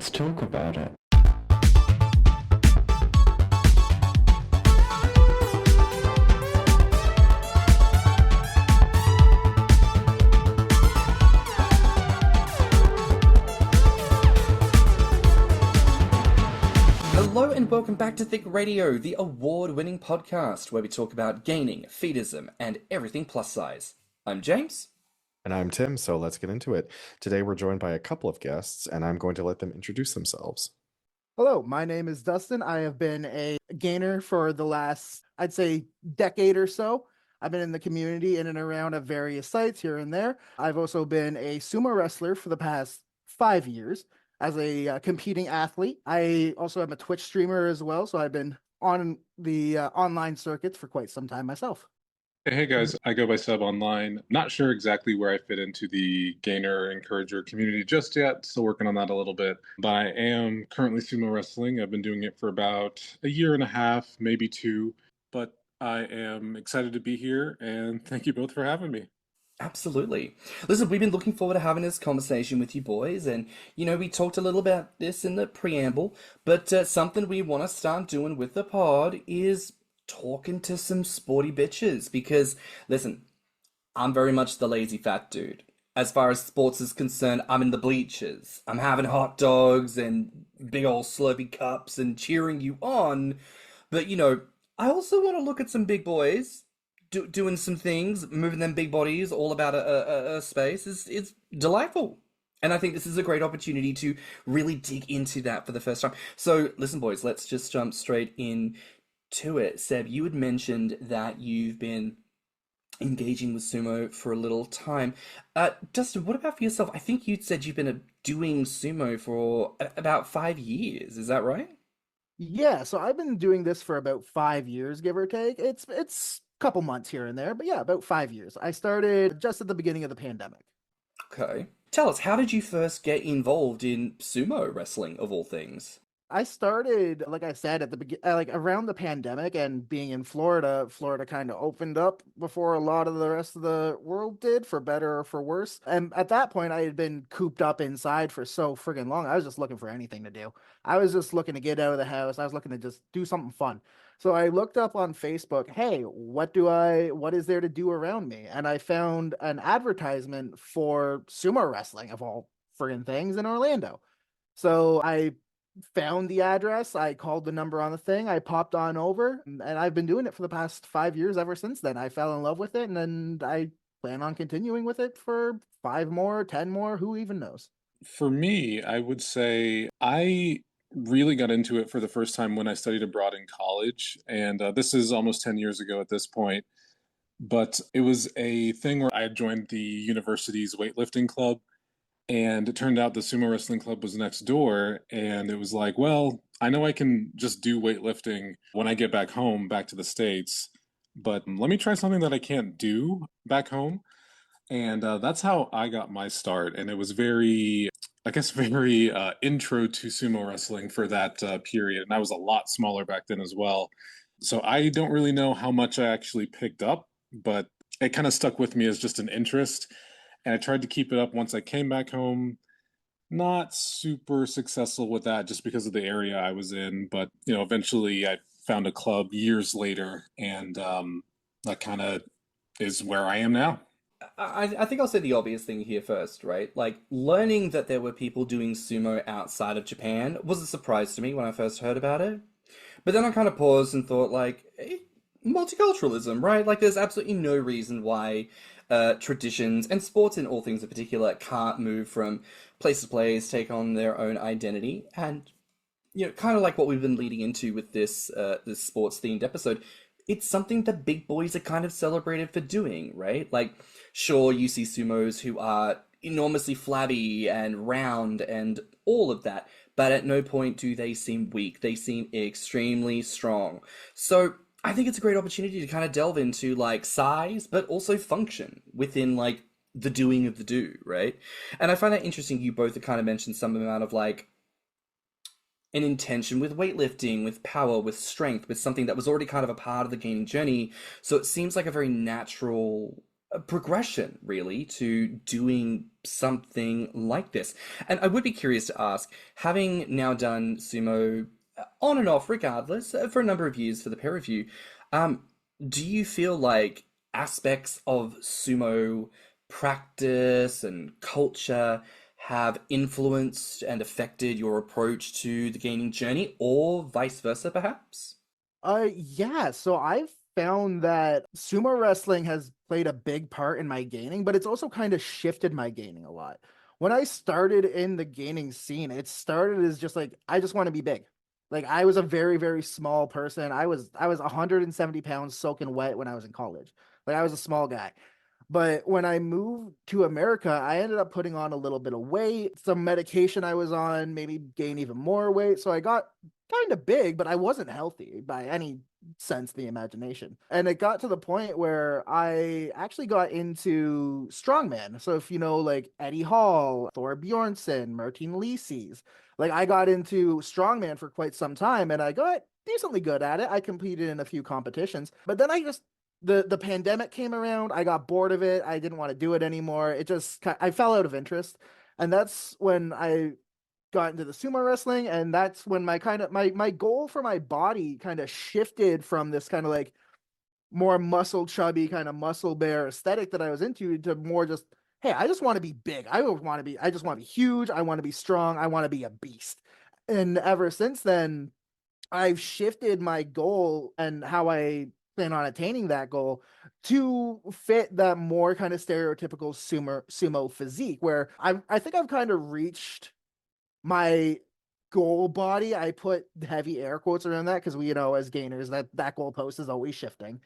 let's talk about it. Hello and welcome back to Thicc Radio, the award-winning podcast where we talk about gaining, fetishism, and everything plus size. I'm James. And I'm Tim, so let's get into it. Today we're joined by a couple of guests, and I'm going to let them introduce themselves. Hello, my name is Dustin. I have been a gainer for the last, I'd say, decade or so. I've been in the community in and around at various sites here and there. I've also been a sumo wrestler for the past 5 years as a competing athlete. I also am a Twitch streamer as well, so I've been on the online circuits for quite some time myself. Hey guys, I go by Sub Online. Not sure exactly where I fit into the gainer encourager community just yet. Still working on that a little bit. But I am currently sumo wrestling. I've been doing it for about a year and a half, maybe 2. But I am excited to be here, and thank you both for having me. Absolutely. Listen, we've been looking forward to having this conversation with you boys, and, we talked a little about this in the preamble, but something we want to start doing with the pod is talking to some sporty bitches, because, listen, I'm very much the lazy fat dude. As far as sports is concerned, I'm in the bleachers. I'm having hot dogs and big old slurpy cups and cheering you on, but, I also want to look at some big boys doing some things, moving them big bodies all about a space is delightful. And I think this is a great opportunity to really dig into that for the first time. So listen, boys, let's just jump straight into it. Seb, you had mentioned that you've been engaging with sumo for a little time. Dustin, what about for yourself? I think you'd said you've been doing sumo for about 5 years. Is that right? Yeah, so I've been doing this for about 5 years, give or take. It's couple months here and there, but yeah, about 5 years. I started just at the beginning of the pandemic. Okay. Tell us, how did you first get involved in sumo wrestling, of all things? I started, like I said, at the beginning, around the pandemic, and being in Florida kind of opened up before a lot of the rest of the world did, for better or for worse. And at that point, I had been cooped up inside for so friggin' long. I was just looking for anything to do. I was just looking to get out of the house. I was looking to just do something fun. So I looked up on Facebook, hey, what is there to do around me? And I found an advertisement for sumo wrestling, of all friggin' things, in Orlando. So I found the address, I called the number on the thing, I popped on over, and I've been doing it for the past 5 years ever since then. I fell in love with it, and then I plan on continuing with it for 5 more, 10 more, who even knows? For me, I would say I really got into it for the first time when I studied abroad in college, and this is almost 10 years ago at this point. But it was a thing where I had joined the university's weightlifting club, and it turned out the sumo wrestling club was next door, and it was like, well, I know I can just do weightlifting when I get back home, back to the States, but let me try something that I can't do back home. And that's how I got my start, and it was very intro to sumo wrestling for that period, and I was a lot smaller back then as well. So I don't really know how much I actually picked up, but it kind of stuck with me as just an interest. And I tried to keep it up once I came back home. Not super successful with that just because of the area I was in. But, eventually I found a club years later, and that kind of is where I am now. I think I'll say the obvious thing here first, right? Like, learning that there were people doing sumo outside of Japan was a surprise to me when I first heard about it. But then I kind of paused and thought, like, multiculturalism, right? Like, there's absolutely no reason why traditions and sports in all things in particular can't move from place to place, take on their own identity. And, kind of like what we've been leading into with this sports themed episode, it's something that big boys are kind of celebrated for doing, right? Like, sure, you see sumos who are enormously flabby and round and all of that, but at no point do they seem weak. They seem extremely strong. So I think it's a great opportunity to kind of delve into, like, size, but also function within, like, the doing of the do, right? And I find that interesting. You both have kind of mentioned some amount of, like, an intention with weightlifting, with power, with strength, with something that was already kind of a part of the gaining journey. So it seems like a very natural progression, really, to doing something like this. And I would be curious to ask, having now done sumo on and off, regardless, for a number of years for the pair of you, um, do you feel like aspects of sumo practice and culture have influenced and affected your approach to the gaining journey, or vice versa, perhaps? Yeah, so I've found that sumo wrestling has played a big part in my gaining, but it's also kind of shifted my gaining a lot. When I started in the gaining scene, it started as just like I just want to be big. Like I was a very, very small person. I was 170 pounds soaking wet when I was in college. Like I was a small guy. But when I moved to America, I ended up putting on a little bit of weight. Some medication I was on maybe gain even more weight. So I got kind of big, but I wasn't healthy by any sense of the imagination. And it got to the point where I actually got into strongman. So if you know, like Eddie Hall, Thor Bjornsson, Martin Lises, like I got into strongman for quite some time and I got decently good at it. I competed in a few competitions, but then I just the pandemic came around. I got bored of it. I didn't want to do it anymore. I fell out of interest, and that's when I got into the sumo wrestling, and that's when my goal for my body kind of shifted from this kind of like more muscle chubby kind of muscle bear aesthetic that I was into to more just, hey, I just want to be big. I just want to be huge. I want to be strong. I want to be a beast. And ever since then, I've shifted my goal and how I plan on attaining that goal to fit that more kind of stereotypical sumo physique, where I think I've kind of reached my goal body. I put heavy air quotes around that because we, as gainers, that goalpost is always shifting.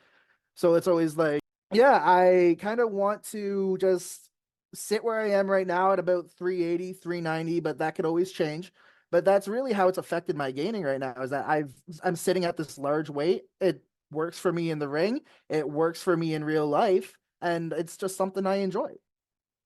So it's always like, yeah, I kind of want to just sit where I am right now at about 380, 390, but that could always change. But that's really how it's affected my gaining right now, is that I'm sitting at this large weight. It works for me in the ring. It works for me in real life. And it's just something I enjoy.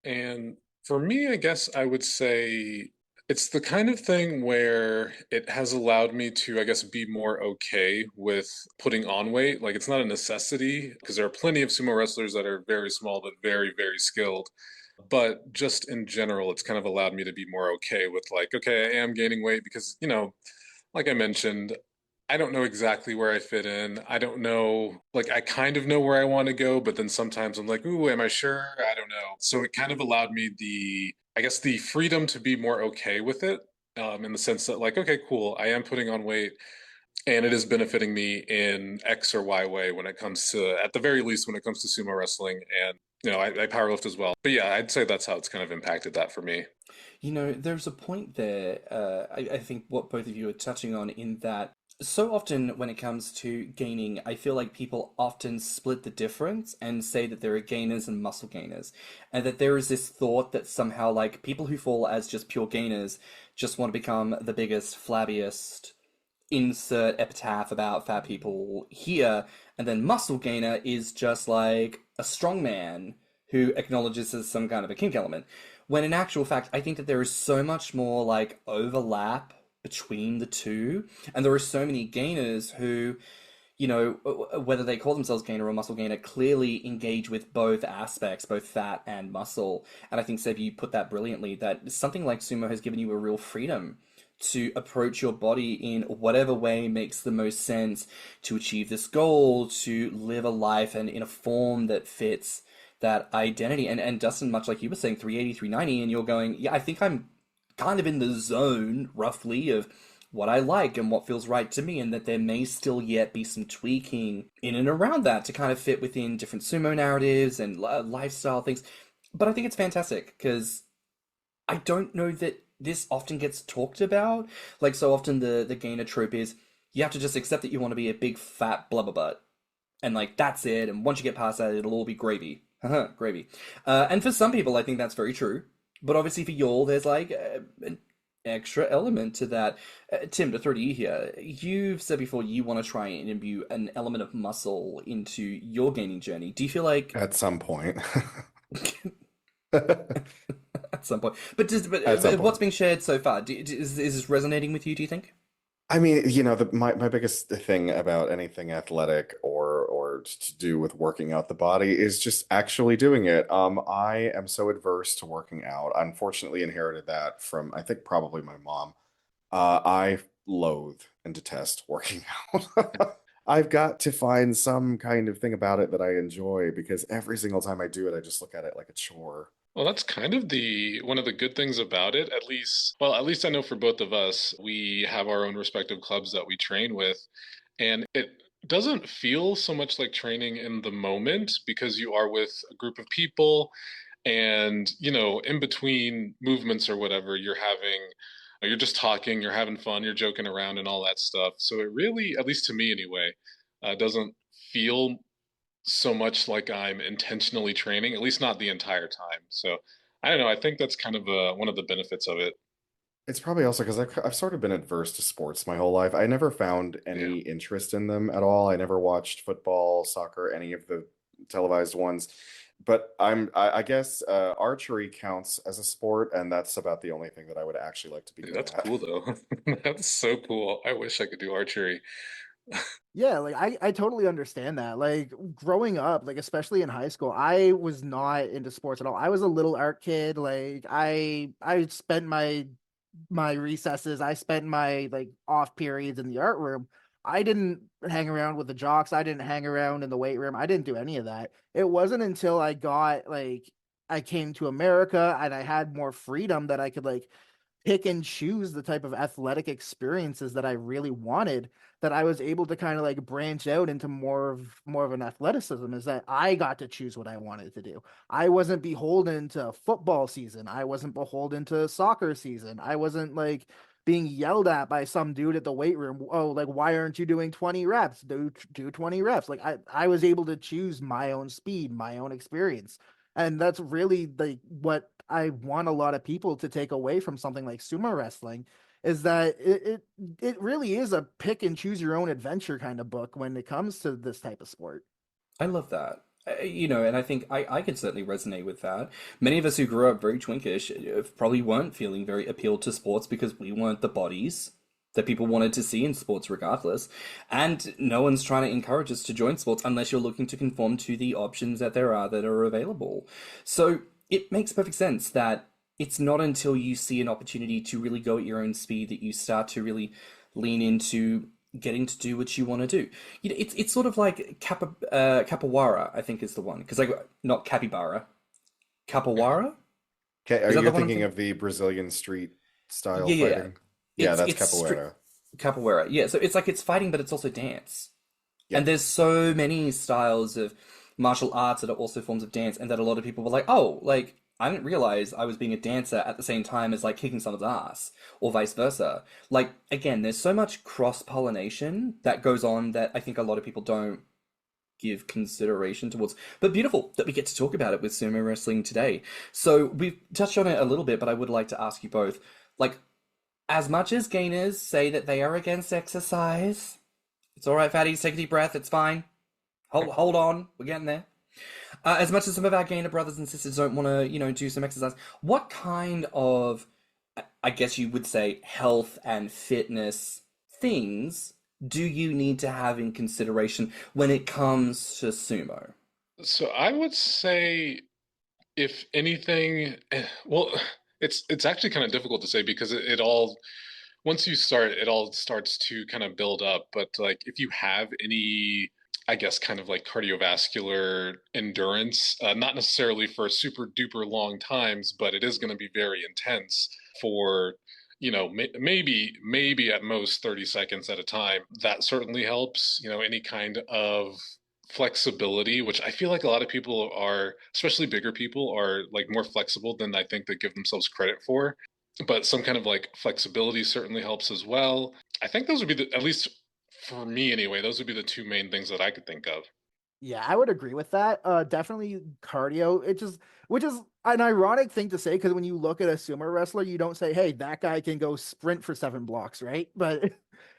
And for me, I guess I would say it's the kind of thing where it has allowed me to, I guess, be more okay with putting on weight. Like, it's not a necessity because there are plenty of sumo wrestlers that are very small but very, very skilled. But just in general, it's kind of allowed me to be more okay with, like, okay, I am gaining weight because, like I mentioned, I don't know exactly where I fit in. I don't know, like, I kind of know where I want to go, but then sometimes I'm like, ooh, am I sure? I don't know. So it kind of allowed me I guess, the freedom to be more okay with it, in the sense that, like, okay, cool, I am putting on weight and it is benefiting me in X or Y way when it comes to, at the very least, when it comes to sumo wrestling. And, I powerlift as well. But yeah, I'd say that's how it's kind of impacted that for me. There's a point there, I think what both of you are touching on, in that so often when it comes to gaining, I feel like people often split the difference and say that there are gainers and muscle gainers. And that there is this thought that somehow, like, people who fall as just pure gainers just want to become the biggest, flabbiest, insert epitaph about fat people here, and then muscle gainer is just like a strong man who acknowledges as some kind of a kink element. When in actual fact, I think that there is so much more like overlap between the two, and there are so many gainers who, whether they call themselves gainer or muscle gainer, clearly engage with both aspects, both fat and muscle. And I think, Seb, you put that brilliantly, that something like sumo has given you a real freedom to approach your body in whatever way makes the most sense to achieve this goal, to live a life and in a form that fits that identity. And Dustin, much like you were saying, 380, 390, and you're going, yeah, I think I'm kind of in the zone, roughly, of what I like and what feels right to me, and that there may still yet be some tweaking in and around that to kind of fit within different sumo narratives and lifestyle things. But I think it's fantastic because I don't know that this often gets talked about. Like, so often the gainer trope is you have to just accept that you want to be a big fat blubber butt, and like that's it. And once you get past that, it'll all be gravy. Gravy. And for some people, I think that's very true. But obviously for y'all, there's like an extra element to that. Tim, to throw to you here, you've said before you want to try and imbue an element of muscle into your gaining journey. Do you feel like At some point. at some point? But At some what's point. being shared so far? Is this resonating with you, do you think? I mean, my biggest thing about anything athletic or part to do with working out the body is just actually doing it. I am so adverse to working out. I unfortunately inherited that from, I think, probably my mom. I loathe and detest working out. I've got to find some kind of thing about it that I enjoy because every single time I do it, I just look at it like a chore. Well, that's kind of the one of the good things about it, at least. Well, at least I know for both of us, we have our own respective clubs that we train with, and it doesn't feel so much like training in the moment because you are with a group of people, and in between movements or whatever, you're just talking, you're having fun, you're joking around, and all that stuff. So it really, at least to me anyway, doesn't feel so much like I'm intentionally training, at least not the entire time. So I don't know. I think that's kind of one of the benefits of it. It's probably also because I've sort of been adverse to sports my whole life. I never found Yeah. any interest in them at all. I never watched football, soccer, any of the televised ones. But I guess archery counts as a sport, and that's about the only thing that I would actually like to be Dude, good that's at. cool though. That's so cool. I wish I could do archery. Yeah, like I totally understand that. Like growing up, like especially in high school, I was not into sports at all. I was a little art kid. Like I spent my recesses, I spent my like off periods in the art room. I didn't hang around with the jocks. I didn't hang around in the weight room. I didn't do any of that. It wasn't until I came to America and I had more freedom that I could like pick and choose the type of athletic experiences that I really wanted, that I was able to kind of like branch out into more of an athleticism, is that I got to choose what I wanted to do. I wasn't beholden to football season. I wasn't beholden to soccer season. I wasn't like being yelled at by some dude at the weight room. Oh, like why aren't you doing 20 reps? Do 20 reps. Like I was able to choose my own speed, my own experience. And that's really like what I want a lot of people to take away from something like sumo wrestling, is that it really is a pick and choose your own adventure kind of book when it comes to this type of sport. I love that. And I think I could certainly resonate with that. Many of us who grew up very twinkish probably weren't feeling very appealed to sports because we weren't the bodies that people wanted to see in sports regardless. And no one's trying to encourage us to join sports unless you're looking to conform to the options that there are that are available. So it makes perfect sense that it's not until you see an opportunity to really go at your own speed that you start to really lean into getting to do what you want to do. It's sort of like Capawara, I think is the one, because not capybara, Capawara. Okay, are Is that you the one I'm thinking thinking? of the Brazilian street style Yeah, yeah. fighting? Yeah, that's It's capoeira. capoeira. Yeah, so it's like it's fighting, but it's also dance. And Yep. there's so many styles of martial arts that are also forms of dance, and that a lot of people were like, oh, like I didn't realize I was being a dancer at the same time as like kicking someone's ass, or vice versa. Like again, there's so much cross-pollination that goes on that I think a lot of people don't give consideration towards. But beautiful that we get to talk about it with sumo wrestling today. So we've touched on it a little bit, but I would like to ask you both, like, as much as gainers say that they are against exercise, it's all right, fatties, take a deep breath, it's fine. Hold on, we're getting there. As much as some of our gainer brothers and sisters don't want to, do some exercise, what kind of, I guess you would say, health and fitness things do you need to have in consideration when it comes to sumo? So I would say, if anything, well, it's actually kind of difficult to say because it all once you start, it all starts to kind of build up. But like, if you have any, I guess, kind of like cardiovascular endurance, not necessarily for super duper long times, but it is going to be very intense for, maybe at most 30 seconds at a time. That certainly helps. Any kind of flexibility, which I feel like a lot of people are, especially bigger people, are like more flexible than I think they give themselves credit for. But some kind of like flexibility certainly helps as well. I think those would be at least for me anyway, those would be the two main things that I could think of. Yeah, I would agree with that. Definitely cardio. Which is an ironic thing to say, because when you look at a sumo wrestler, you don't say, "Hey, that guy can go sprint for 7 blocks," right? But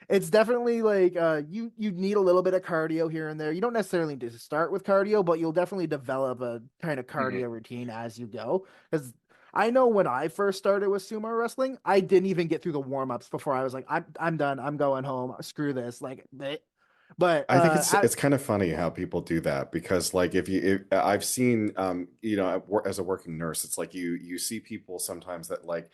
it's definitely like you need a little bit of cardio here and there. You don't necessarily need to start with cardio, but you'll definitely develop a kind of Hmm. cardio routine as you go. Because I know when I first started with sumo wrestling, I didn't even get through the warm ups before I was like, I'm done. I'm going home. Screw this. Like, But I think it's kind of funny how people do that because like if I've seen as a working nurse, it's like you see people sometimes that like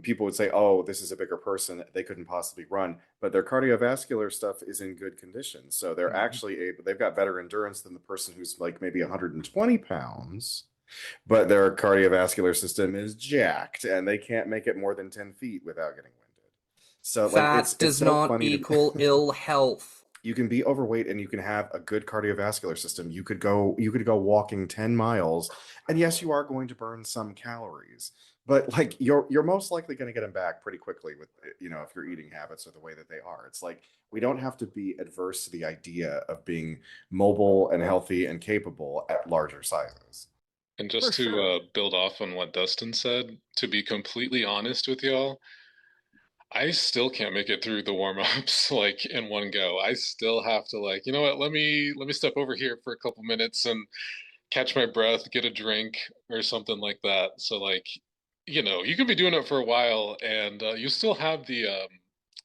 people would say, oh, this is a bigger person, they couldn't possibly run, but their cardiovascular stuff is in good condition, so they're actually able, they've got better endurance than the person who's like maybe 120 pounds, but their cardiovascular system is jacked and they can't make it more than 10 feet without getting winded. So like Fat it's does so not funny to me. equal ill health. You can be overweight and you can have a good cardiovascular system. You could go walking 10 miles, and yes, you are going to burn some calories, but like you're most likely going to get them back pretty quickly with if your eating habits are the way that they are. It's like we don't have to be adverse to the idea of being mobile and healthy and capable at larger sizes. And for just to sure. build off on what Dustin said, to be completely honest with y'all, I still can't make it through the warm-ups like in one go. I still have to like, you know what, let me step over here for a couple minutes and catch my breath, get a drink or something like that. So like, you can be doing it for a while and you still have the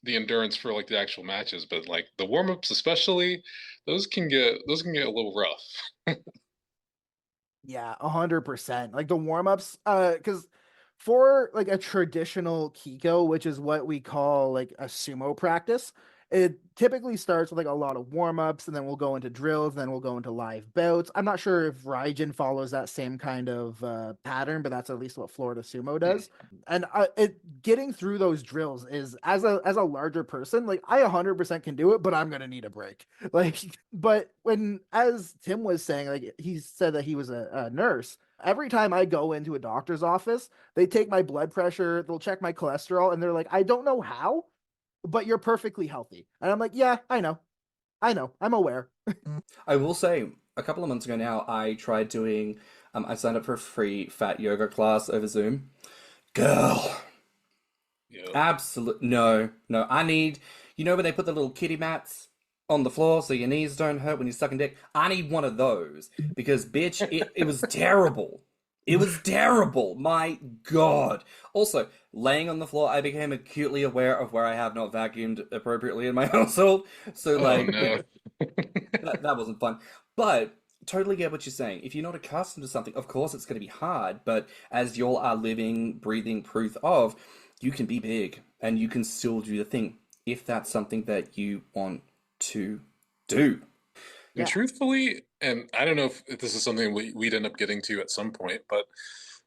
endurance for like the actual matches, but like the warm-ups especially, those can get a little rough. Yeah, 100%. Like the warm-ups, because for like a traditional Kiko, which is what we call like a sumo practice, it typically starts with like a lot of warm-ups, and then we'll go into drills, then we'll go into live bouts. I'm not sure if Raijin follows that same kind of pattern, but that's at least what Florida Sumo does. And getting through those drills is as a larger person, like I 100% can do it, but I'm gonna need a break. Like, but when as Tim was saying, like he said that he was a nurse. Every time I go into a doctor's office, they take my blood pressure, they'll check my cholesterol, and they're like, I don't know how, but you're perfectly healthy. And I'm like, yeah, I know, I'm aware. I will say, a couple of months ago now, I tried doing. I signed up for a free fat yoga class over Zoom. Girl, Yeah. absolute no, no. I need. You know where they put the little kiddie mats on the floor so your knees don't hurt when you're sucking dick? I need one of those because, bitch, it was terrible. It was terrible. My God. Also, laying on the floor, I became acutely aware of where I have not vacuumed appropriately in my household. So, Oh like, no. that wasn't fun. But totally get what you're saying. If you're not accustomed to something, of course it's going to be hard. But as you all are living, breathing proof of, you can be big and you can still do the thing if that's something that you want to do. And Yeah, truthfully, and I don't know if this is something we'd end up getting to at some point, but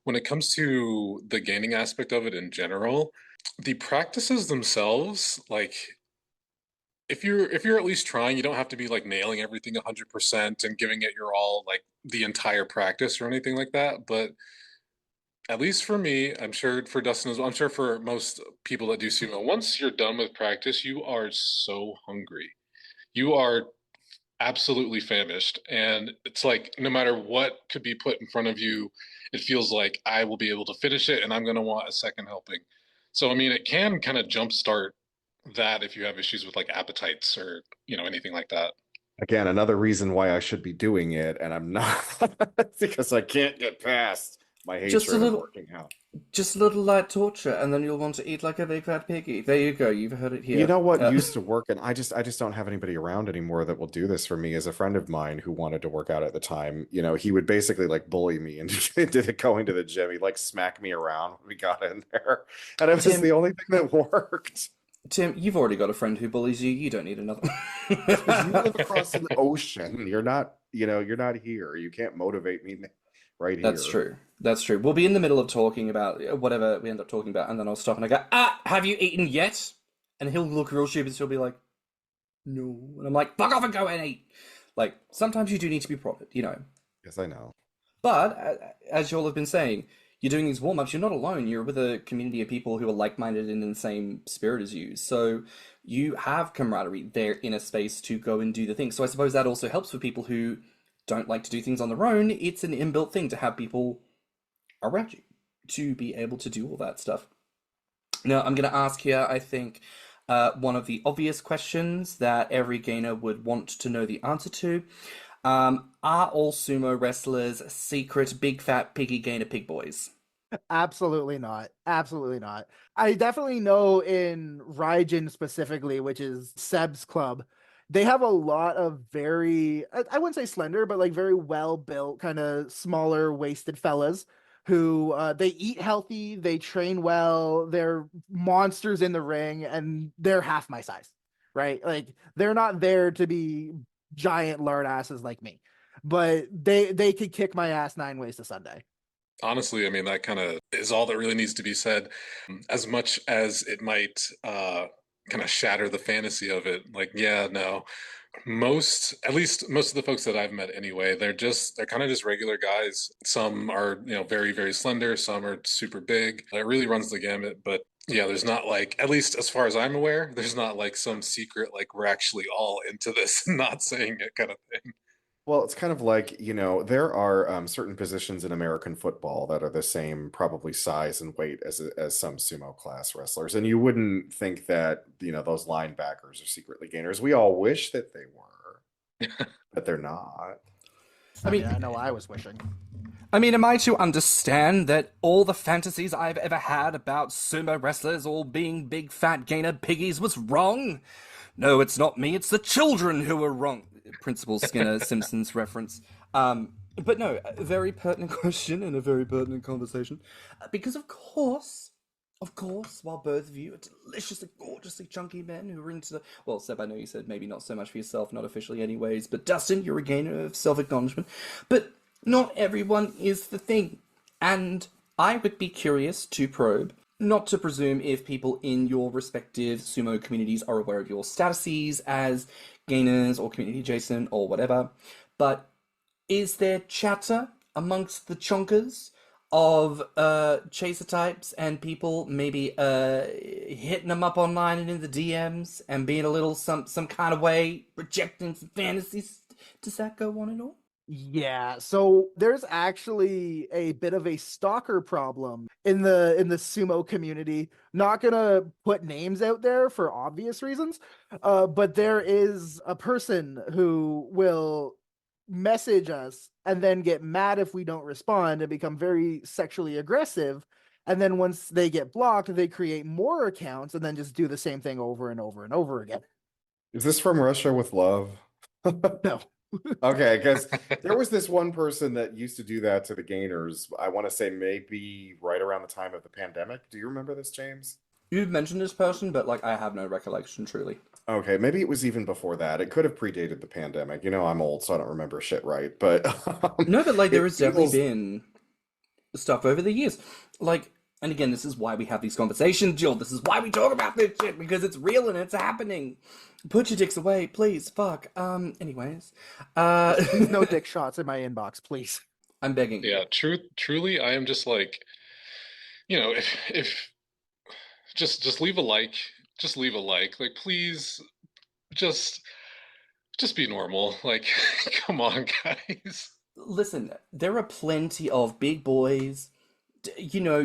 when it comes to the gaining aspect of it in general, the practices themselves, like if you're at least trying, you don't have to be like nailing everything 100% and giving it your all like the entire practice or anything like that. But at least for me, I'm sure for Dustin as well, I'm sure for most people that do sumo, once you're done with practice, you are so hungry. You are absolutely famished. And it's like no matter what could be put in front of you, it feels like I will be able to finish it and I'm going to want a second helping. So, I mean, it can kind of jumpstart that if you have issues with like appetites or, anything like that. Again, another reason why I should be doing it, and I'm not because I can't get past my Just a hatred of little, working out. just a little light torture, and then you'll want to eat like a big fat piggy. There you go. You've heard it You here. know what used to work, and I just don't have anybody around anymore that will do this for me. Is a friend of mine who wanted to work out at the time. He would basically like bully me into going to the gym. He'd like smack me around when we got in there, and it was the Tim, only thing that worked. Tim, you've already got a friend who bullies you. You don't need another It's because you live one. across an ocean. You're not here. You can't motivate me right That's here. true. That's true. We'll be in the middle of talking about whatever we end up talking about, and then I'll stop and I go, have you eaten yet? And he'll look real stupid, so he'll be like, no. And I'm like, fuck off and go and eat. Like, sometimes you do need to be prodded. Yes, I know. But, as you all have been saying, you're doing these warm-ups, you're not alone. You're with a community of people who are like-minded and in the same spirit as you. So you have camaraderie there in a space to go and do the thing. So I suppose that also helps for people who don't like to do things on their own. It's an inbuilt thing to have people around you to be able to do all that stuff. Now, I'm going to ask here, I think, one of the obvious questions that every gainer would want to know the answer to. Are all sumo wrestlers secret big fat piggy gainer pig boys? absolutely not. Absolutely not. I definitely know in Raijin specifically, which is Seb's club, they have a lot of very, I wouldn't say slender, but like very well built, kind of smaller waisted fellas who they eat healthy, they train well, they're monsters in the ring, and they're half my size, right? Like they're not there to be giant lard asses like me, but they could kick my ass 9 ways to Sunday. Honestly, I mean, that kind of is all that really needs to be said. As much as it might kind of shatter the fantasy of it, like, yeah, no, at least most of the folks that I've met anyway, they're kind of just regular guys. Some are, very, very slender, some are super big. It really runs the gamut, but yeah, there's not like, at least as far as I'm aware, there's not like some secret, like we're actually all into this, not saying it kind of thing. Well, it's kind of like, there are certain positions in American football that are the same, probably size and weight as some sumo class wrestlers. And you wouldn't think that, those linebackers are secretly gainers. We all wish that they were, but they're not. I mean, I know I was wishing. I mean, am I to understand that all the fantasies I've ever had about sumo wrestlers all being big fat gainer piggies was wrong? No, it's not me, it's the children who are wrong. Principal Skinner Simpsons reference. But no, a very pertinent question and a very pertinent conversation. Because of course, while both of you are deliciously, gorgeously chunky men who are into the... Well, Seb, I know you said maybe not so much for yourself, not officially anyways, but Dustin, you're a gainer of self-acknowledgement. But not everyone is the thing. And I would be curious to probe, not to presume if people in your respective sumo communities are aware of your statuses as gainers or community adjacent or whatever, but is there chatter amongst the chonkers of chaser types and people maybe hitting them up online and in the DMs and being a little some kind of way projecting some fantasies? Does that go on at all? Yeah, so there's actually a bit of a stalker problem in the sumo community. Not gonna put names out there for obvious reasons, but there is a person who will message us and then get mad if we don't respond and become very sexually aggressive. And then once they get blocked, they create more accounts and then just do the same thing over and over and over again. Is this from Russia with Love? No. Okay, because there was this one person that used to do that to the gainers. I want to say maybe right around the time of the pandemic. Do you remember this, James? You've mentioned this person, but I have no recollection truly. Okay, maybe it was even before that. It could have predated the pandemic. I'm old, so I don't remember shit right. But no, but there has definitely been stuff over the years. And again, this is why we have these conversations, Jill. This is why we talk about this shit, because it's real and it's happening. Put your dicks away, please. Fuck. Anyways. Please no dick shots in my inbox, please. I'm begging. Yeah, truly, I am just like, if just leave a like. Just leave a like. Like, please, just be normal. Like, come on, guys. Listen, there are plenty of big boys,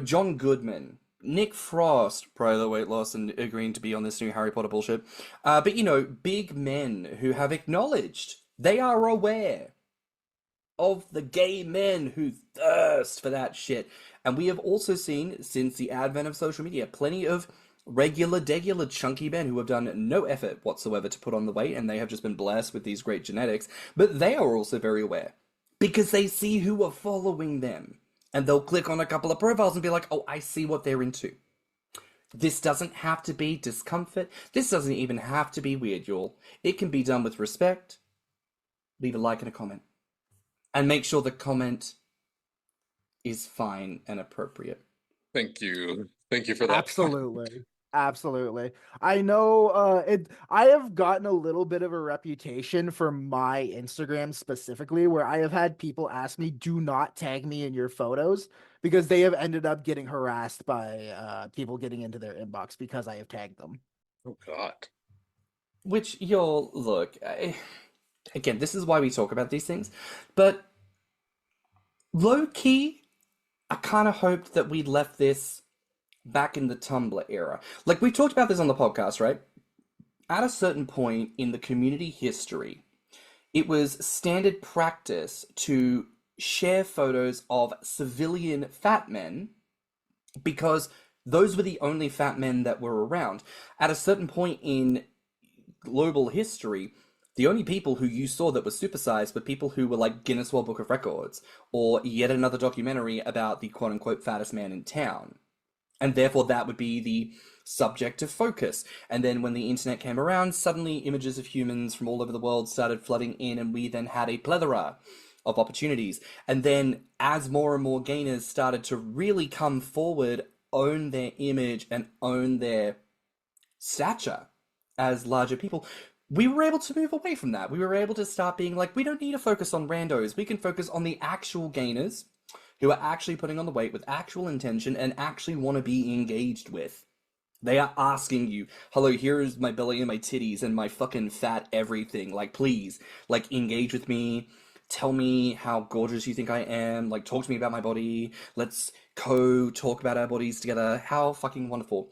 John Goodman, Nick Frost, prior to the weight loss and agreeing to be on this new Harry Potter bullshit. But big men who have acknowledged they are aware of the gay men who thirst for that shit. And we have also seen, since the advent of social media, plenty of degular, chunky men who have done no effort whatsoever to put on the weight, and they have just been blessed with these great genetics. But they are also very aware, because they see who are following them. And they'll click on a couple of profiles and be like, oh, I see what they're into. This doesn't have to be discomfort. This doesn't even have to be weird, y'all. It can be done with respect. Leave a like and a comment. And make sure the comment is fine and appropriate. Thank you. Thank you for that. Absolutely. I know I have gotten a little bit of a reputation for my Instagram specifically, where I have had people ask me, do not tag me in your photos, because they have ended up getting harassed by people getting into their inbox because I have tagged them. Oh, God. Which, y'all, look, again, this is why we talk about these things, but low-key, I kind of hoped that we'd left this back in the Tumblr era. We talked about this on the podcast, right? At a certain point in the community history, it was standard practice to share photos of civilian fat men because those were the only fat men that were around. At a certain point in global history, The only people who you saw that were supersized were people who were like Guinness World Book of Records, or yet another documentary about the quote unquote fattest man in town. And therefore that would be the subject of focus. And then when the internet came around, suddenly images of humans from all over the world started flooding in, and we then had a plethora of opportunities. And then as more and more gainers started to really come forward, own their image and own their stature as larger people, we were able to move away from that. We were able to start being like, we don't need to focus on randos. We can focus on the actual gainers who are actually putting on the weight with actual intention and actually want to be engaged with. They are asking you, hello, here's my belly and my titties and my fucking fat everything. Like, please, like, engage with me. Tell me how gorgeous you think I am. Like, talk to me about my body. Let's talk about our bodies together. How fucking wonderful.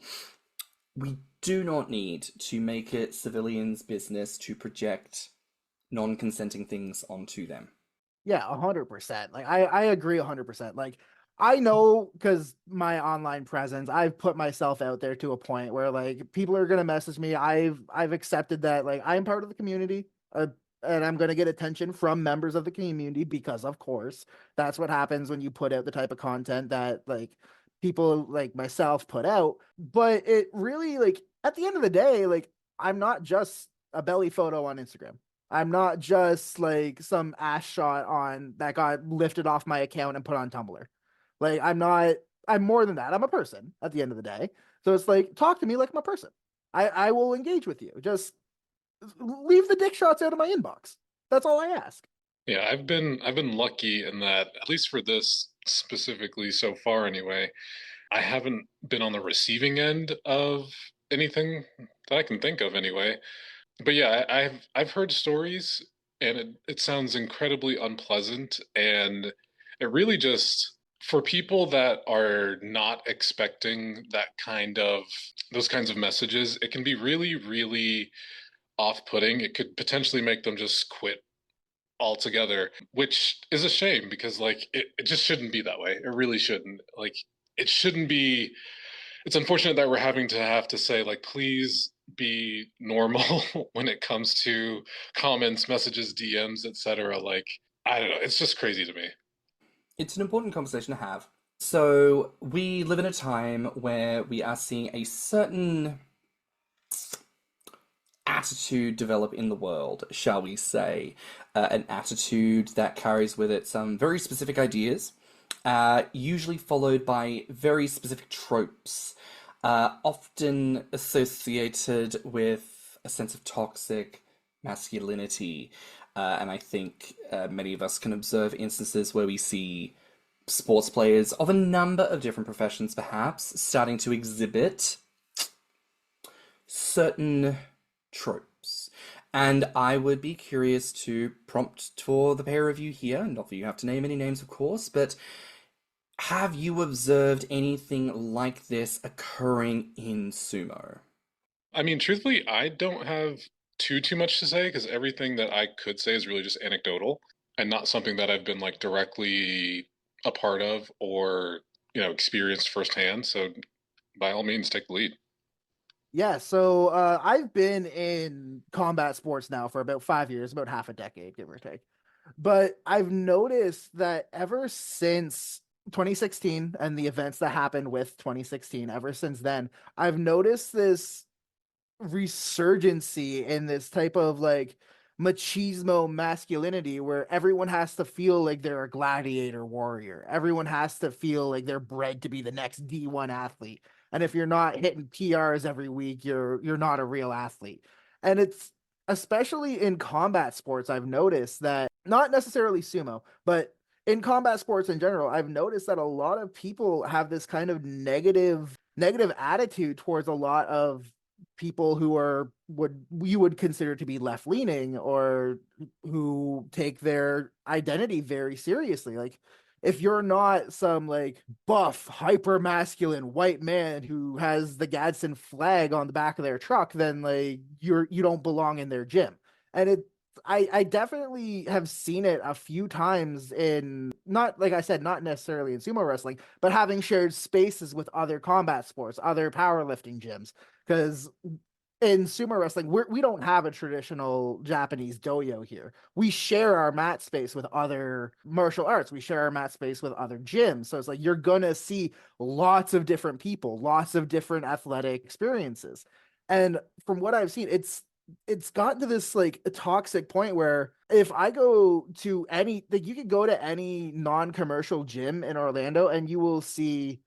We do not need to make it civilians' business to project non-consenting things onto them. Yeah, 100%. Like I agree 100%. Like I know because my online presence, I've put myself out there to a point where like people are gonna message me. I've accepted that like I'm part of the community, and I'm gonna get attention from members of the community because of course that's what happens when you put out the type of content that like people like myself put out. But it really like at the end of the day, like I'm not just a belly photo on Instagram. I'm not just like some ass shot on that got lifted off my account and put on Tumblr. Like I'm more than that. I'm a person at the end of the day. So it's like talk to me like I'm a person. I will engage with you. Just leave the dick shots out of my inbox. That's all I ask. Yeah, I've been lucky in that, at least for this specifically so far anyway, I haven't been on the receiving end of anything that I can think of anyway. But yeah, I've heard stories, and it sounds incredibly unpleasant, and it really just, for people that are not expecting those kinds of messages, it can be really, really off-putting. It could potentially make them just quit altogether, which is a shame because like it just shouldn't be that way. It really shouldn't. Like it shouldn't be. It's unfortunate that we're having to have to say like please be normal when it comes to comments, messages, DMs, etc. Like I don't know, it's just crazy to me. It's an important conversation to have. So we live in a time where we are seeing a certain attitude develop in the world, shall we say. An attitude that carries with it some very specific ideas, usually followed by very specific tropes, often associated with a sense of toxic masculinity. And I think many of us can observe instances where we see sports players of a number of different professions, perhaps, starting to exhibit certain tropes. And I would be curious to prompt for the pair of you here, not that you have to name any names, of course, but have you observed anything like this occurring in sumo? I mean, truthfully, I don't have too much to say because everything that I could say is really just anecdotal and not something that I've been like directly a part of or, experienced firsthand. So by all means, take the lead. Yeah, so I've been in combat sports now for about 5 years, about half a decade, give or take. But I've noticed that ever since 2016 and the events that happened with 2016, ever since then, I've noticed this resurgency in this type of like machismo masculinity where everyone has to feel like they're a gladiator warrior. Everyone has to feel like they're bred to be the next D1 athlete. And if you're not hitting PRs every week, you're not a real athlete. And it's especially in combat sports, I've noticed that not necessarily sumo, but in combat sports in general, I've noticed that a lot of people have this kind of negative attitude towards a lot of people who are what you would consider to be left leaning or who take their identity very seriously. Like if you're not some like buff, hyper masculine white man who has the Gadsden flag on the back of their truck, then like you don't belong in their gym. And I definitely have seen it a few times in, not like I said, not necessarily in sumo wrestling, but having shared spaces with other combat sports, other powerlifting gyms. Because in sumo wrestling, we don't have a traditional Japanese dojo here. We share our mat space with other martial arts. We share our mat space with other gyms. So it's like you're gonna see lots of different people, lots of different athletic experiences. And from what I've seen, it's gotten to this like a toxic point where if I go to any, like, you could go to any non-commercial gym in Orlando and you will see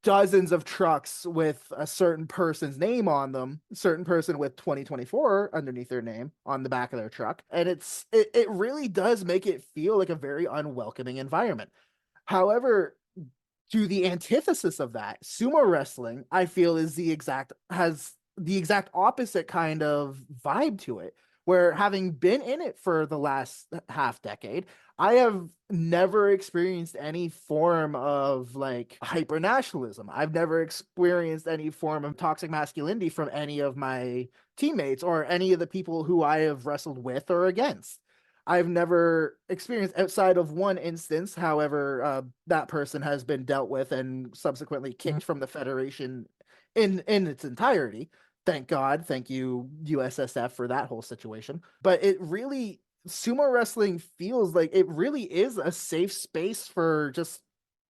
dozens of trucks with a certain person's name on them, a certain person with 2024 underneath their name on the back of their truck. And it really does make it feel like a very unwelcoming environment. However, to the antithesis of that, sumo wrestling, I feel, has the exact opposite kind of vibe to it, where having been in it for the last half decade, I have never experienced any form of like hyper nationalism. I've never experienced any form of toxic masculinity from any of my teammates or any of the people who I have wrestled with or against. I've never experienced, outside of one instance, however, that person has been dealt with and subsequently kicked from the Federation in its entirety. Thank God. Thank you, USSF, for that whole situation. But it really, sumo wrestling feels like it really is a safe space for just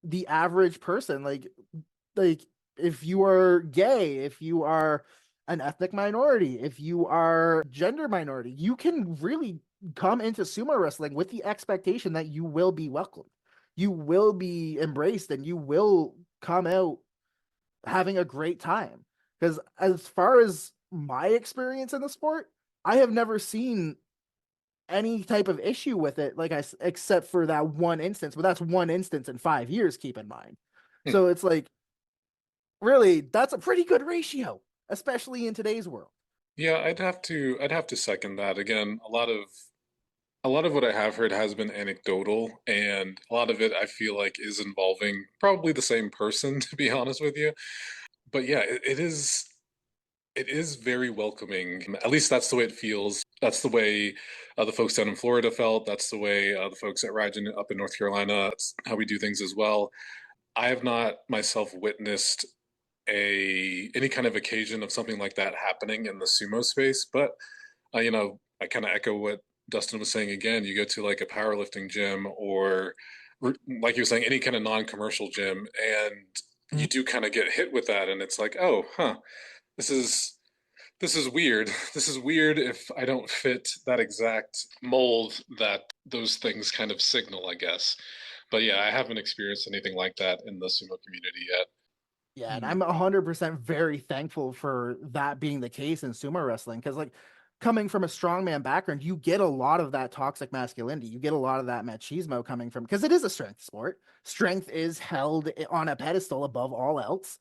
the average person. Like if you are gay, if you are an ethnic minority, if you are gender minority, you can really come into sumo wrestling with the expectation that you will be welcomed, you will be embraced, and you will come out having a great time. Because as far as my experience in the sport, I have never seen any type of issue with it, except for that one instance. But that's one instance in 5 years, keep in mind. So it's like, really, that's a pretty good ratio, especially in today's world. Yeah, I'd have to second that. Again, a lot of what I have heard has been anecdotal, and a lot of it I feel like is involving probably the same person, to be honest with you. But yeah, it is very welcoming. At least that's the way it feels. That's the way the folks down in Florida felt. That's the way the folks at Rygen up in North Carolina. That's how we do things as well. I have not myself witnessed any kind of occasion of something like that happening in the sumo space, but I kind of echo what Dustin was saying again. You go to like a powerlifting gym or like you were saying, any kind of non-commercial gym, and you do kind of get hit with that, and it's like, oh, huh, this is this is weird. This is weird if I don't fit that exact mold that those things kind of signal, I guess. But yeah, I haven't experienced anything like that in the sumo community yet. Yeah, and I'm 100% very thankful for that being the case in sumo wrestling, because like coming from a strongman background, you get a lot of that toxic masculinity. You get a lot of that machismo coming from, because it is a strength sport. Strength is held on a pedestal above all else.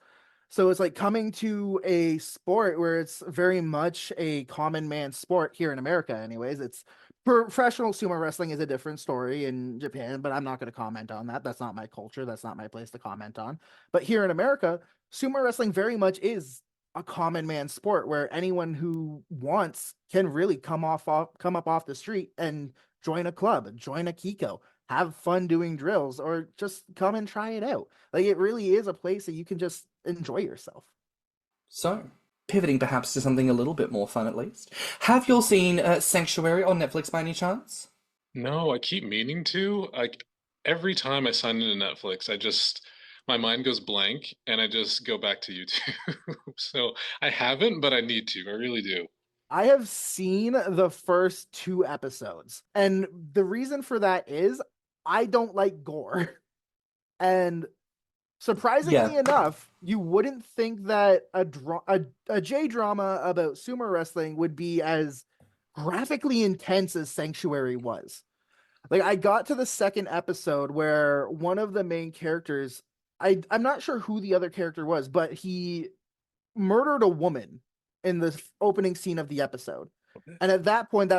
So it's like coming to a sport where it's very much a common man sport here in America, anyways. It's professional sumo wrestling is a different story in Japan, but I'm not going to comment on that. That's not my culture. That's not my place to comment on. But here in America, sumo wrestling very much is a common man sport where anyone who wants can really come up off the street and join a club, join a Kiko, have fun doing drills, or just come and try it out. Like, it really is a place that you can just enjoy yourself. So, pivoting perhaps to something a little bit more fun at least. Have you all seen Sanctuary on Netflix by any chance? No, I keep meaning to. Like every time I sign into Netflix, my mind goes blank and I just go back to YouTube. So I haven't, but I need to. I really do. I have seen the first 2 episodes, and the reason for that is I don't like gore. And surprisingly Yeah. enough, you wouldn't think that a J drama about sumo wrestling would be as graphically intense as Sanctuary was. Like, I got to the second episode where one of the main characters, I'm not sure who the other character was, but he murdered a woman in the opening scene of the episode. And at that point,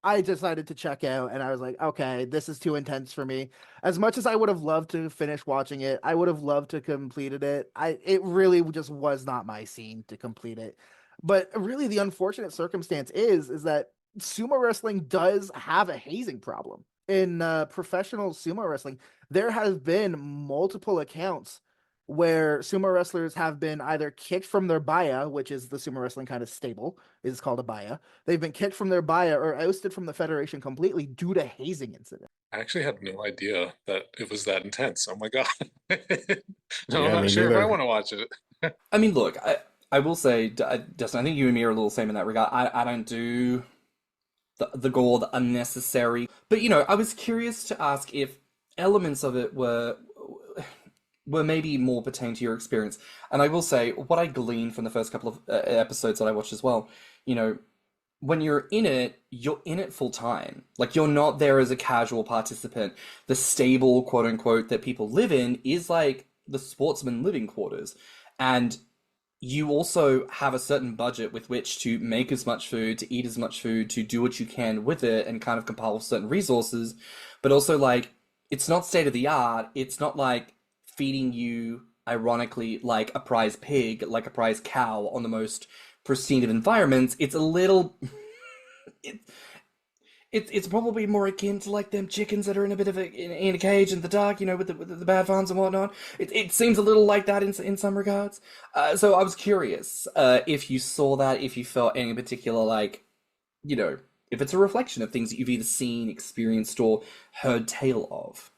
I decided to check out, and I was like, okay, this is too intense for me. As much as I would have loved to finish watching it, I would have loved to completed it. It really just was not my scene to complete it. But really, the unfortunate circumstance is that sumo wrestling does have a hazing problem. In professional sumo wrestling, there have been multiple accounts where sumo wrestlers have been either kicked from their baya, which is the sumo wrestling kind of stable, is called a baya. They've been kicked from their baya or ousted from the federation completely due to hazing incidents. I actually had no idea that it was that intense. Oh my God. No, I'm Yeah, not me sure if I neither. want to watch it. I mean, look, I will say, Dustin, I think you and me are a little same in that regard. I don't do the gore, the unnecessary. But, I was curious to ask if elements of it were maybe more pertain to your experience. And I will say, what I gleaned from the first couple of episodes that I watched as well, when you're in it full time. Like, you're not there as a casual participant. The stable, quote unquote, that people live in is like the sportsman living quarters. And you also have a certain budget with which to make as much food, to eat as much food, to do what you can with it, and kind of compile certain resources. But also, like, it's not state of the art. It's not like feeding you, ironically, like a prize pig, like a prize cow on the most pristine of environments. It's a little. It, it's probably more akin to like them chickens that are in a bit of in a cage in the dark, with the bad farms and whatnot. It seems a little like that in some regards. So I was curious if you saw that, if you felt any particular like, if it's a reflection of things that you've either seen, experienced, or heard tale of.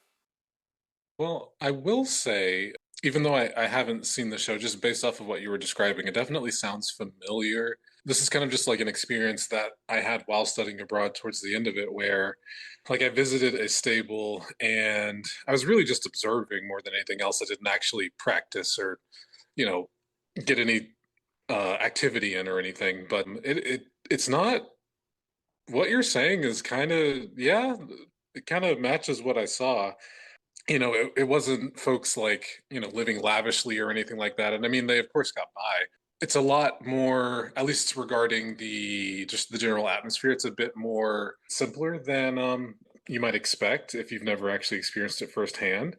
Well, I will say, even though I haven't seen the show, just based off of what you were describing, it definitely sounds familiar. This is kind of just like an experience that I had while studying abroad towards the end of it, where like I visited a stable and I was really just observing more than anything else. I didn't actually practice or, you know, get any activity in or anything. But it's not what you're saying is kind of, yeah, it kind of matches what I saw. It wasn't folks like, living lavishly or anything like that. And I mean, they of course got by. It's a lot more, at least regarding just the general atmosphere, it's a bit more simpler than you might expect if you've never actually experienced it firsthand.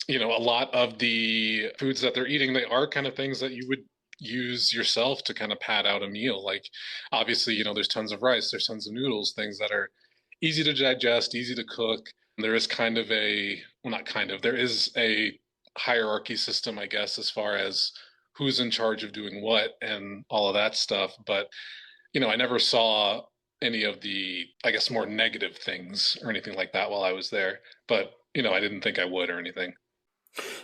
A lot of the foods that they're eating, they are kind of things that you would use yourself to kind of pad out a meal. Like, obviously, there's tons of rice, there's tons of noodles, things that are easy to digest, easy to cook. There is kind of well, not kind of, there is a hierarchy system, I guess, as far as who's in charge of doing what and all of that stuff. But, I never saw any of the, I guess, more negative things or anything like that while I was there. But, I didn't think I would or anything.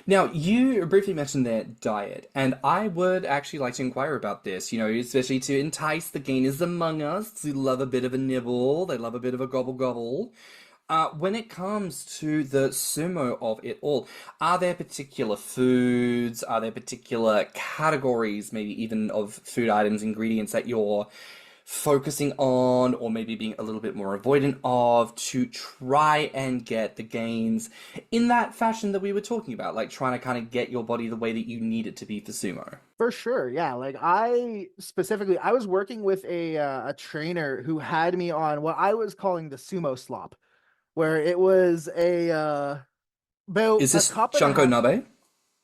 Now, you briefly mentioned their diet, and I would actually like to inquire about this, especially to entice the gainers among us who love a bit of a nibble, they love a bit of a gobble gobble. When it comes to the sumo of it all, are there particular foods, are there particular categories, maybe even of food items, ingredients that you're focusing on, or maybe being a little bit more avoidant of, to try and get the gains in that fashion that we were talking about, like trying to kind of get your body the way that you need it to be for sumo? For sure, yeah. Like I was working with a trainer who had me on what I was calling the sumo slop, where it was about Is a this cup and a Chanko half. Nabe?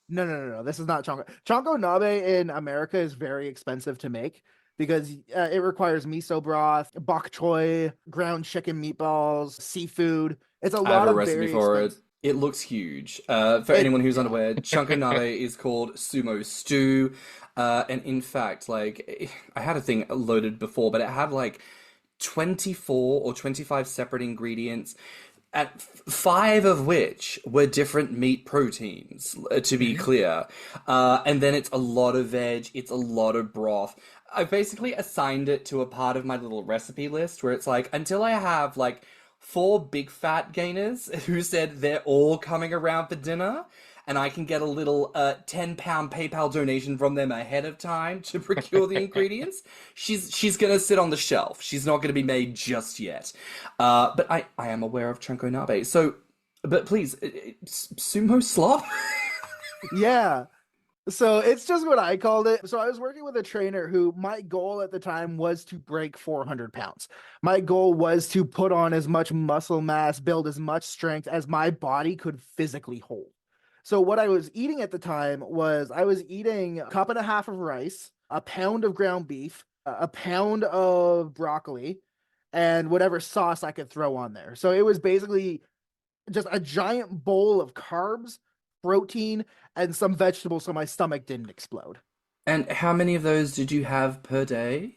No, no, no, no. This is not chonko. Chonko nabe in America is very expensive to make because it requires miso broth, bok choy, ground chicken meatballs, seafood. It's a I have lot a of recipe very for it. expensive. It looks huge. For It anyone who's yeah. unaware, Chanko Nabe is called sumo stew. And in fact, like, I had a thing loaded before, but it had like 24 or 25 separate ingredients, at five of which were different meat proteins, to be clear. And then it's a lot of veg, it's a lot of broth. I basically assigned it to a part of my little recipe list where it's like, until I have like four big fat gainers who said they're all coming around for dinner, and I can get a little 10-pound PayPal donation from them ahead of time to procure the ingredients, she's gonna sit on the shelf. She's not gonna be made just yet. But I am aware of Chunko Nabe. So, but please, sumo slop? Yeah. So it's just what I called it. So I was working with a trainer who my goal at the time was to break 400 pounds. My goal was to put on as much muscle mass, build as much strength as my body could physically hold. So what I was eating at the time was I was eating a cup and a half of rice, a pound of ground beef, a pound of broccoli, and whatever sauce I could throw on there. So it was basically just a giant bowl of carbs protein, and some vegetables so my stomach didn't explode. And how many of those did you have per day?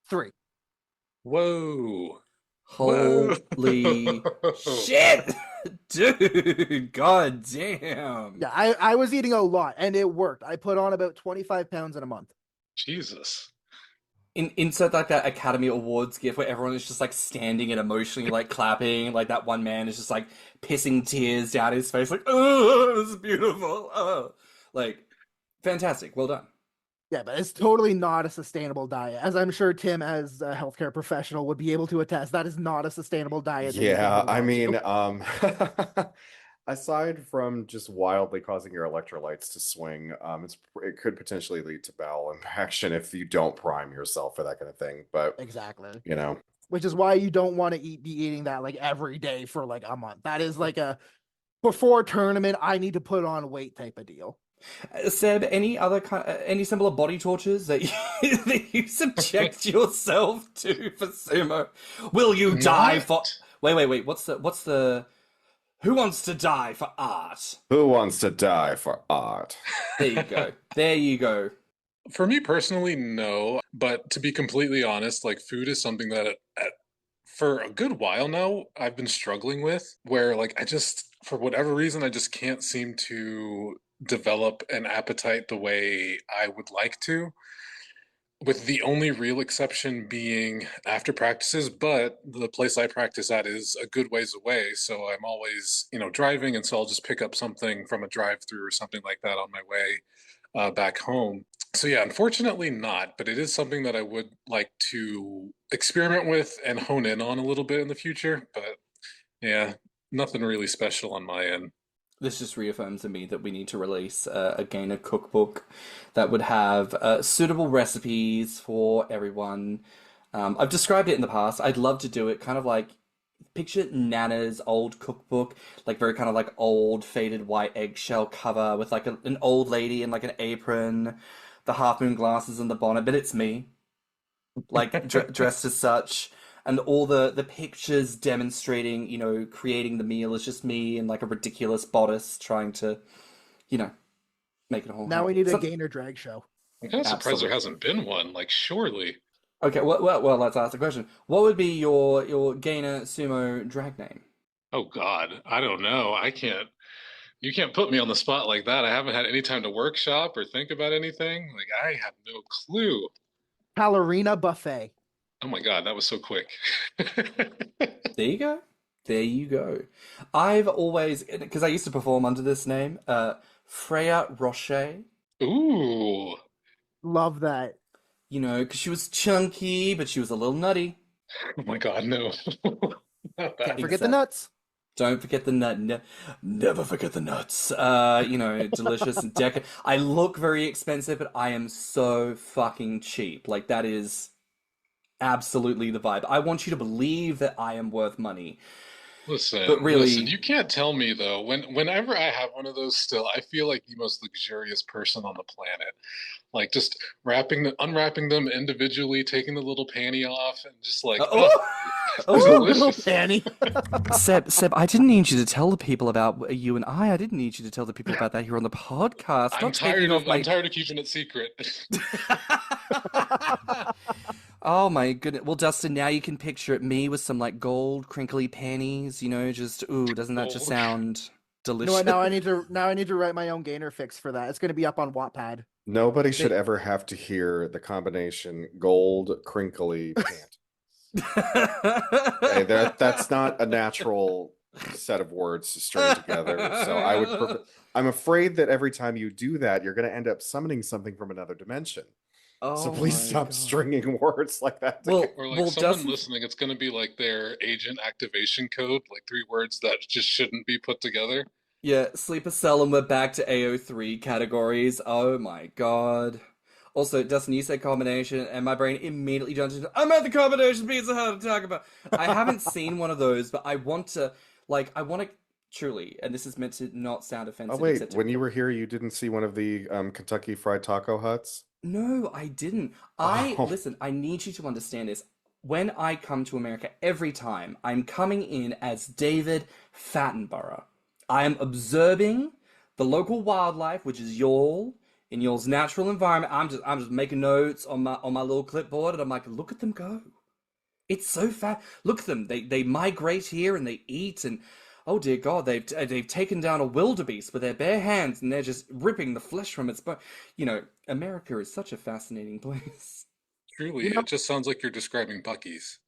3. Whoa. Holy shit! Dude, god damn. Yeah, I was eating a lot, and it worked. I put on about 25 pounds in a month. Jesus. Insert like that Academy Awards gif where everyone is just like standing and emotionally like clapping, like that one man is just like pissing tears down his face, like, oh, this is beautiful. Oh. Like, fantastic. Well done. Yeah, but it's totally not a sustainable diet. As I'm sure Tim, as a healthcare professional, would be able to attest, that is not a sustainable diet. that you can Yeah, hold I on mean, to. aside from just wildly causing your electrolytes to swing, it could potentially lead to bowel impaction if you don't prime yourself for that kind of thing. But Exactly. you know, Which is why you don't want to be eating that like every day for like a month. That is like a before tournament, I need to put on weight type of deal. Seb, any similar body tortures that that you subject yourself to for sumo? Will you die for? Wait. What's the? Who wants to die for art? who wants to die for art? There you go. There you go. For me personally, no. But to be completely honest, like food is something that for a good while now I've been struggling with, where like I just, for whatever reason, I just can't seem to develop an appetite the way I would like to, with the only real exception being after practices. But the place I practice at is a good ways away, so I'm always, driving, and so I'll just pick up something from a drive-through or something like that on my way back home. So yeah, unfortunately not, but it is something that I would like to experiment with and hone in on a little bit in the future. But yeah, nothing really special on my end. This just reaffirms to me that we need to release a Gainer cookbook that would have suitable recipes for everyone. I've described it in the past. I'd love to do it kind of like, picture Nana's old cookbook, like very kind of like old faded white eggshell cover with like an old lady in like an apron, the half moon glasses and the bonnet, but it's me, like dressed as such. And all the pictures demonstrating, creating the meal is just me in like a ridiculous bodice trying to, make it a whole. Now we need a Gainer drag show. I'm kind of surprised there hasn't been one. Like, surely. Okay, well, let's ask the question. What would be your Gainer sumo drag name? Oh God, I don't know. You can't put me on the spot like that. I haven't had any time to workshop or think about anything. Like, I have no clue. Ballerina buffet. Oh my God, that was so quick. There you go. There you go. I've always, because I used to perform under this name, Freya Rocher. Ooh. Love that. Because she was chunky, but she was a little nutty. Oh my God, no. Not that. Can't forget the nuts. Don't forget the nut. Never forget the nuts. Delicious and decadent. I look very expensive, but I am so fucking cheap. Like, that is absolutely the vibe. I want you to believe that I am worth money. Listen, you can't tell me though. Whenever I have one of those still, I feel like the most luxurious person on the planet. Like just unwrapping them individually, taking the little panty off, and just like, Little panty. Seb, I didn't need you to tell the people about you and I. I didn't need you to tell the people about that here on the podcast. I'm tired of keeping it secret. Oh my goodness. Well, Dustin, now you can picture it, me with some like gold crinkly panties, doesn't that just sound delicious? You know what, now I need to write my own Gainer fix for that. It's going to be up on Wattpad. Nobody should ever have to hear the combination gold crinkly pant. Okay, that's not a natural set of words to string together. So I'm afraid that every time you do that, you're going to end up summoning something from another dimension. So please stop stringing words like that. Someone listening, it's going to be like their agent activation code, like 3 words that just shouldn't be put together. Yeah, sleeper cell, and we're back to AO3 categories. Oh my God. Also, Dustin, you said combination, and my brain immediately jumped into, I'm at the combination Pizza Hut to talk about. I haven't seen one of those, but I want to truly, and this is meant to not sound offensive. Oh wait, when you were here, you didn't see one of the Kentucky Fried Taco Huts? No, I didn't. Listen, I need you to understand this. When I come to America, every time, I'm coming in as David Fattenborough. I am observing the local wildlife, which is y'all in y'all's natural environment. I'm just making notes on my little clipboard, and I'm like, look at them go. It's so fat. Look at them. They migrate here and they eat, and oh dear God, they've taken down a wildebeest with their bare hands, and they're just ripping the flesh from its bone. You know, America is such a fascinating place. Truly, You know, it just sounds like you're describing Buc-ee's.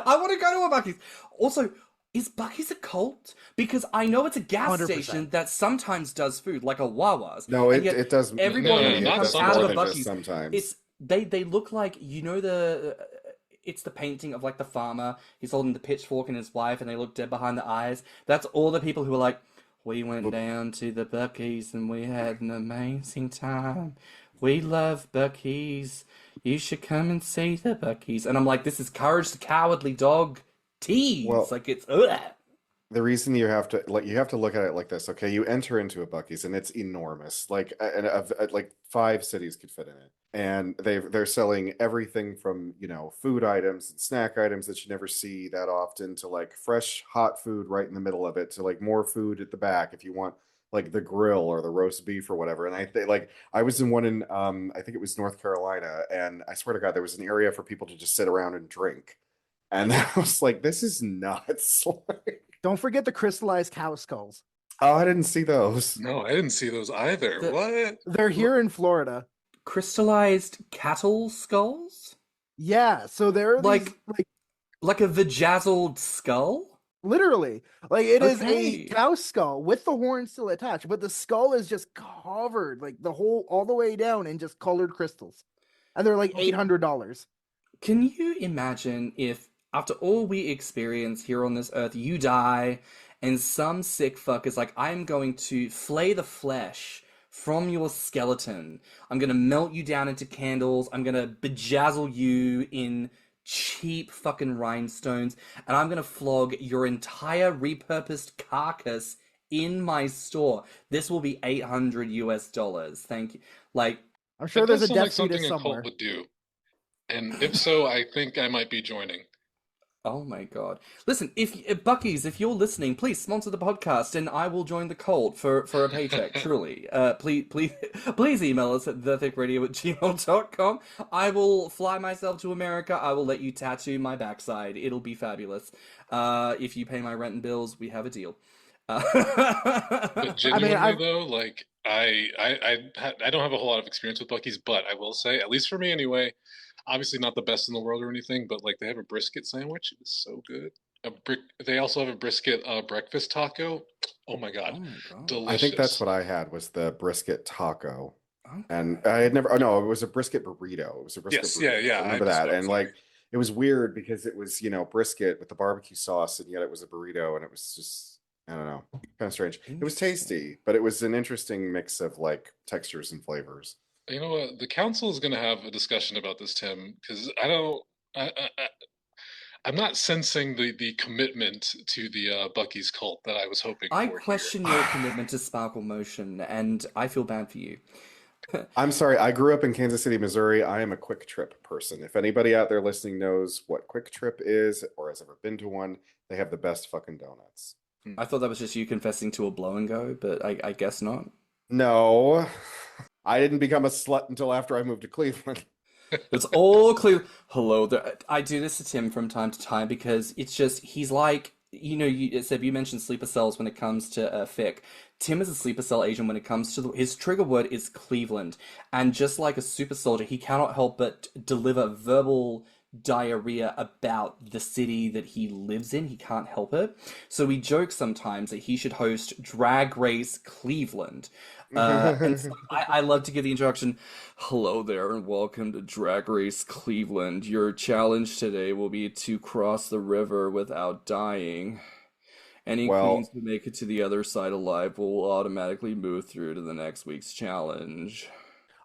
I want to go to a Buc-ee's. Also, is Buc-ee's a cult? Because I know it's a gas 100%. station that sometimes does food, like a Wawa's. No, and yet it does. Everybody No, who not comes sometimes. out more of a than just Buc-ee's, sometimes. it's they look like, you know, it's the painting of like the farmer. He's holding the pitchfork and his wife, and they look dead behind the eyes. That's all the people who are like, we went down to the Buc-ee's and we had an amazing time. We love Buc-ee's. You should come and see the Buc-ee's. And I'm like, this is Courage the Cowardly Dog tease. Well, Like, it's ugh. the reason you have to look at it like this. Okay, you enter into a Buc-ee's and it's enormous. Like 5 cities could fit in it, and they're selling everything from, you know, food items and snack items that you never see that often, to like fresh hot food right in the middle of it, to like more food at the back if you want like the grill or the roast beef or whatever. And I was in one in I think it was North Carolina, and I swear to God there was an area for people to just sit around and drink, and I was like, this is nuts. Don't forget the crystallized cow skulls. Oh, I didn't see those. No, I didn't see those either. The- What? They're here in Florida. Crystallized cattle skulls? Yeah, so there are these, Like a vajazzled skull? literally, like it is Okay. a cow skull with the horn still attached, but the skull is just covered, like the whole all the way down in just colored crystals, and they're like Okay. $800. Can you imagine if, after all we experience here on this earth, you die, and some sick fuck is like, I'm going to flay the flesh from your skeleton. I'm going to melt you down into candles. I'm going to bejazzle you in cheap fucking rhinestones, and I'm going to flog your entire repurposed carcass in my store. This will be $800. Thank you. Like, I'm sure It there's does a sound like death something fetus a cult somewhere. would do. And if so, I think I might be joining. oh my God. Listen, if Buc-ee's, if you're listening, please sponsor the podcast and I will join the cult for a paycheck, truly. Please email us at thiccradio@gmail.com. I will fly myself to America. I will let you tattoo my backside. It'll be fabulous. If you pay my rent and bills, we have a deal. But genuinely, I've- though, like I don't have a whole lot of experience with Buc-ee's, but I will say, at least for me anyway, obviously not the best in the world or anything, but like they have a brisket sandwich. It's so good. They also have a brisket breakfast taco. Oh my God, Oh my God. delicious. I think that's what I had, was the brisket taco. Okay. And I had never, oh no, it was a brisket burrito. It was a brisket Yes, burrito. yeah. I I remember just that. know And like, it was weird because it was, you know, brisket with the barbecue sauce, and yet it was a burrito, and it was just, I don't know, kind of strange. It was tasty, but it was an interesting mix of like textures and flavors. You know what? The council is going to have a discussion about this, Tim, because I'm not sensing the commitment to the Buc-ee's cult that I was hoping I for question your commitment to Sparkle Motion, and I feel bad for you. I'm sorry, I grew up in Kansas City, Missouri. I am a Quick Trip person. If anybody out there listening knows what Quick Trip is or has ever been to one, they have the best fucking donuts. I thought that was just you confessing to a blow and go, but I guess not. No, I didn't become a slut until after I moved to Cleveland. It's all clear. Hello there. I do this to Tim from time to time because it's just, he's like, you know, you mentioned sleeper cells when it comes to Thicc. Tim is a sleeper cell agent when it comes to his trigger word is Cleveland. And just like a super soldier, he cannot help but deliver verbal diarrhea about the city that he lives in. He can't help it. So we joke sometimes that he should host Drag Race Cleveland. And so I love to give the introduction. Hello there and welcome to Drag Race Cleveland. Your challenge today will be to cross the river without dying. Any queens who make it to the other side alive will automatically move through to the next week's challenge.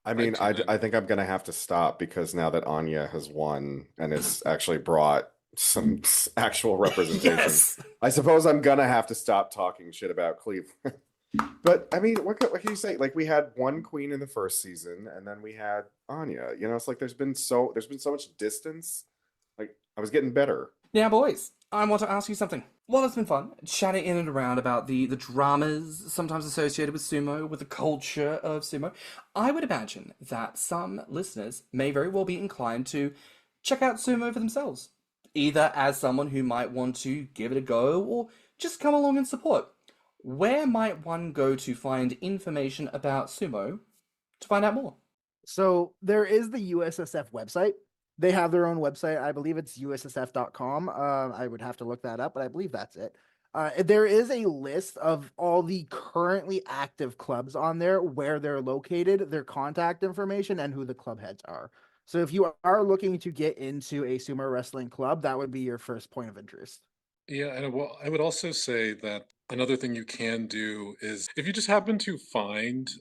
I mean, I think I'm going to have to stop because now that Anya has won and has actually brought some actual representation, Yes. I suppose I'm going to have to stop talking shit about Cleveland. But I mean, what can you say? Like, we had one queen in the first season, and then we had Anya. You know, it's like there's been so much distance. Like, I was getting better. Now, boys, I want to ask you something. Well, it's been fun chatting in and around about the dramas sometimes associated with sumo, with the culture of sumo. I would imagine that some listeners may very well be inclined to check out sumo for themselves, either as someone who might want to give it a go or just come along and support. Where might one go to find information about sumo to find out more? So there is the USSF website. They have their own website. I believe it's ussf.com. I would have to look that up, but I believe that's it. There is a list of all the currently active clubs on there, where they're located, their contact information, and who the club heads are. So if you are looking to get into a sumo wrestling club, that would be your first point of interest. Yeah, and I would also say that another thing you can do is if you just happen to find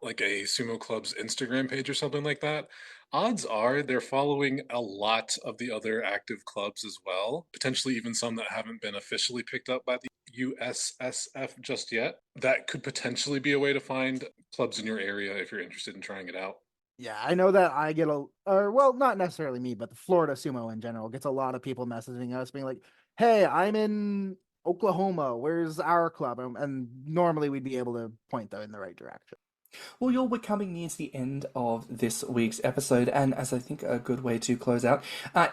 like a sumo club's Instagram page or something like that, odds are they're following a lot of the other active clubs as well, potentially even some that haven't been officially picked up by the USSF just yet. That could potentially be a way to find clubs in your area if you're interested in trying it out. Yeah, I know that I get well, not necessarily me, but the Florida Sumo in general gets a lot of people messaging us being like, hey, I'm in Oklahoma. Where's our club? And normally we'd be able to point them in the right direction. Well, we're coming near to the end of this week's episode, and as I think a good way to close out,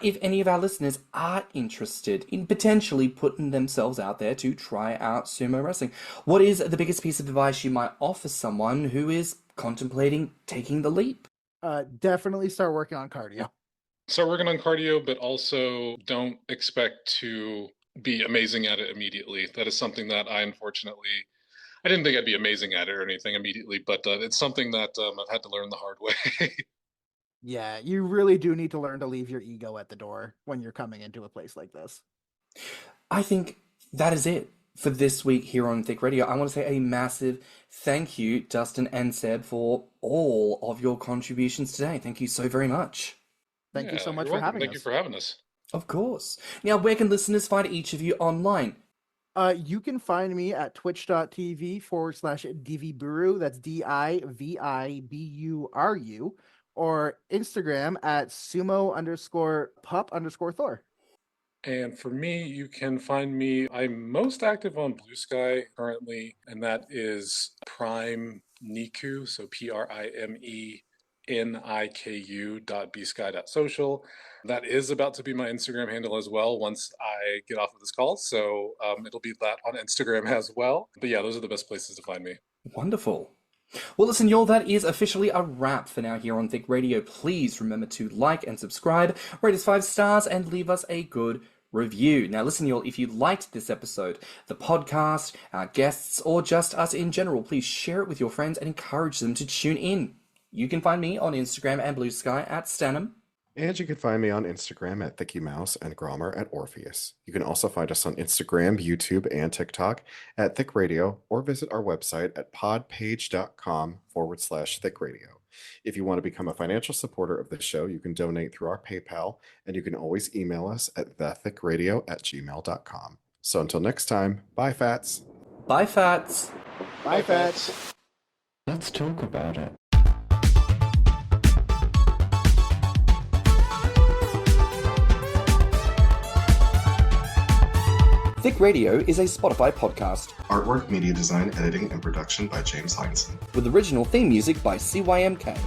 if any of our listeners are interested in potentially putting themselves out there to try out sumo wrestling, what is the biggest piece of advice you might offer someone who is contemplating taking the leap? Definitely start working on cardio. Start working on cardio, but also don't expect to be amazing at it immediately. That is something that I didn't think I'd be amazing at it or anything immediately, but it's something that I've had to learn the hard way. Yeah, you really do need to learn to leave your ego at the door when you're coming into a place like this. I think that is it for this week here on Thicc Radio. I want to say a massive thank you, Dustin and Seb, for all of your contributions today. Thank you so very much. Thank you so much for having us. Thank you for having us. Of course. Now, where can listeners find each of you online? You can find me at twitch.tv/diviburu, that's DIVIBURU, or Instagram at sumo_pup_Thor. And for me, you can find me, I'm most active on BlueSky currently, and that is primeniku, so primeniku.bsky.social. That is about to be my Instagram handle as well once I get off of this call, so it'll be that on Instagram as well. But yeah, those are the best places to find me. Wonderful. Well, listen, y'all, that is officially a wrap for now here on Thicc Radio. Please remember to like and subscribe, rate us 5 stars, and leave us a good review. Now, listen, y'all, if you liked this episode, the podcast, our guests, or just us in general, please share it with your friends and encourage them to tune in. You can find me on Instagram and BlueSky at stannnum. And you can find me on Instagram at thiccmouse and Grommr at Orpheus. You can also find us on Instagram, YouTube, and TikTok at Thicc Radio, or visit our website at podpage.com/Thicc Radio. If you want to become a financial supporter of the show, you can donate through our PayPal, and you can always email us at thiccradio@gmail.com. So until next time, bye, Fats. Bye, Fats. Bye, Fats. Let's talk about it. Thicc Radio is a Spotify podcast. Artwork, media design, editing, and production by James Heinsohn. With original theme music by CYMK.